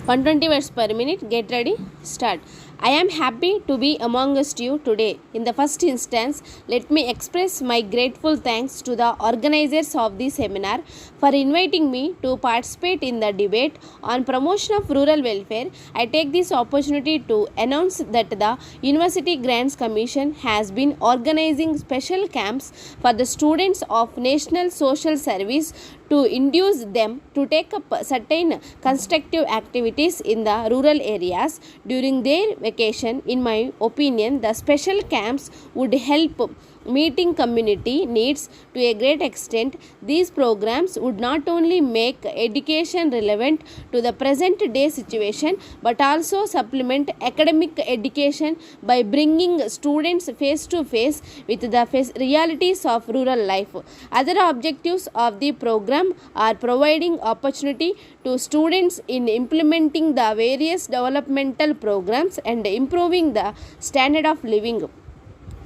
120 words per minute. Get ready, start. I am happy to be amongst you today. In the first instance, let me express my grateful thanks to the organizers of the seminar for inviting me to participate in the debate on promotion of rural welfare. I take this opportunity to announce that the University Grants Commission has been organizing special camps for the students of National Social Service to induce them to take up certain constructive activities in the rural areas during their vacation. In my opinion, the special camps would help meeting community needs to a great extent. These programs would not only make education relevant to the present day situation but also supplement academic education by bringing students face to face with the realities of rural life. Other objectives of the program are providing opportunity to students in implementing the various developmental programs and improving the standard of living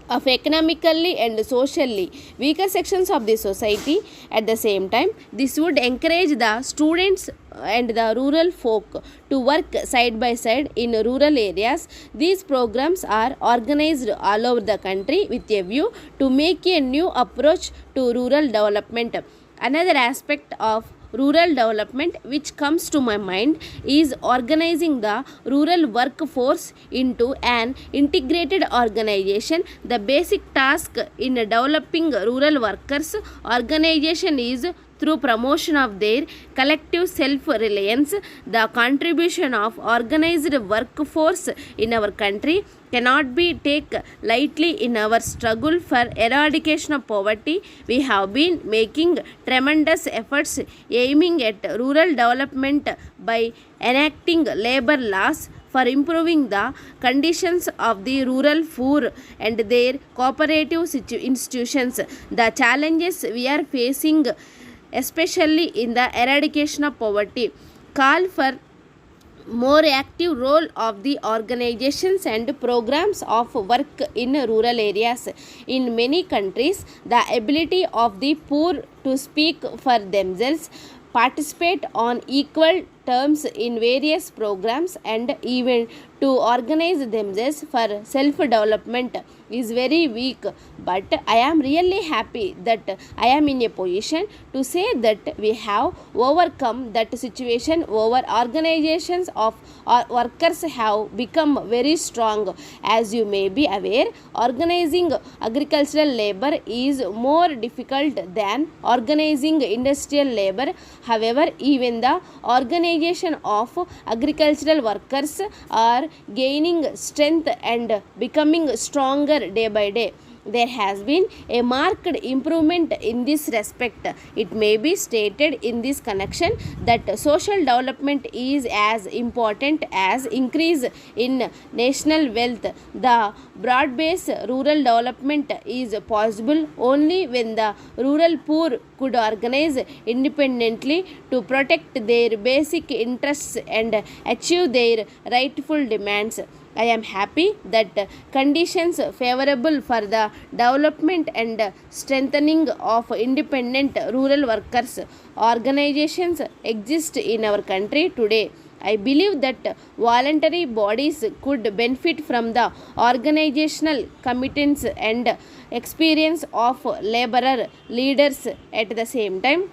of economically and socially weaker sections of the society. At the same time, this would encourage the students and the rural folk to work side by side in rural areas. These programs are organized all over the country with a view to make a new approach to rural development. Another aspect of rural development which comes to my mind is organizing the rural workforce into an integrated organization. The basic task in developing rural workers organization is through promotion of their collective self-reliance. The contribution of organized workforce in our country cannot be taken lightly. In our struggle for eradication of poverty, we have been making tremendous efforts aiming at rural development by enacting labor laws for improving the conditions of the rural poor and their cooperative institutions. The challenges we are facing, especially in the eradication of poverty, call for more active role of the organizations and programs of work in rural areas. In many countries, the ability of the poor to speak for themselves, participate on equal terms in various programs, and even to organize themselves for self-development is very weak. But I am really happy that I am in a position to say that we have overcome that situation. Our organizations of workers have become very strong. As you may be aware, organizing agricultural labor is more difficult than organizing industrial labor. However, even the organization of agricultural workers are gaining strength and becoming stronger day by day. There has been a marked improvement in this respect. It may be stated in this connection that social development is as important as increase in national wealth. The broad-based rural development is possible only when the rural poor could organize independently to protect their basic interests and achieve their rightful demands. I am happy that conditions favorable for the development and strengthening of independent rural workers organizations exist in our country today. I believe that voluntary bodies could benefit from the organizational competence and experience of laborer leaders. At the same time,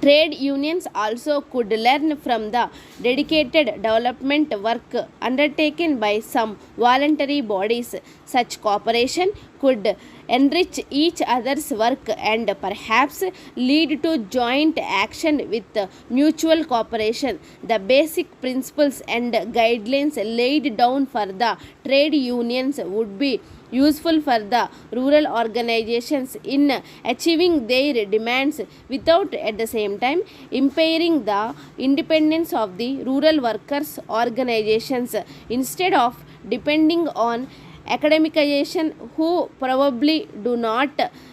trade unions also could learn from the dedicated development work undertaken by some voluntary bodies. Such cooperation could enrich each other's work and perhaps lead to joint action with mutual cooperation. The basic principles and guidelines laid down for the trade unions would be useful for the rural organizations in achieving their demands without at the same time impairing the independence of the rural workers organizations. Instead of depending on academicization who probably do not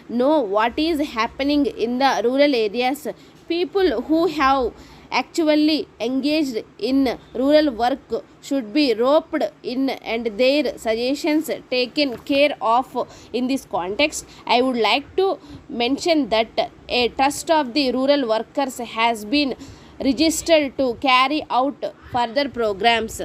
know what is happening in the rural areas, people who have actually engaged in rural work should be roped in and their suggestions taken care of. In this context, I would like to mention that a trust of the rural workers has been registered to carry out further programs.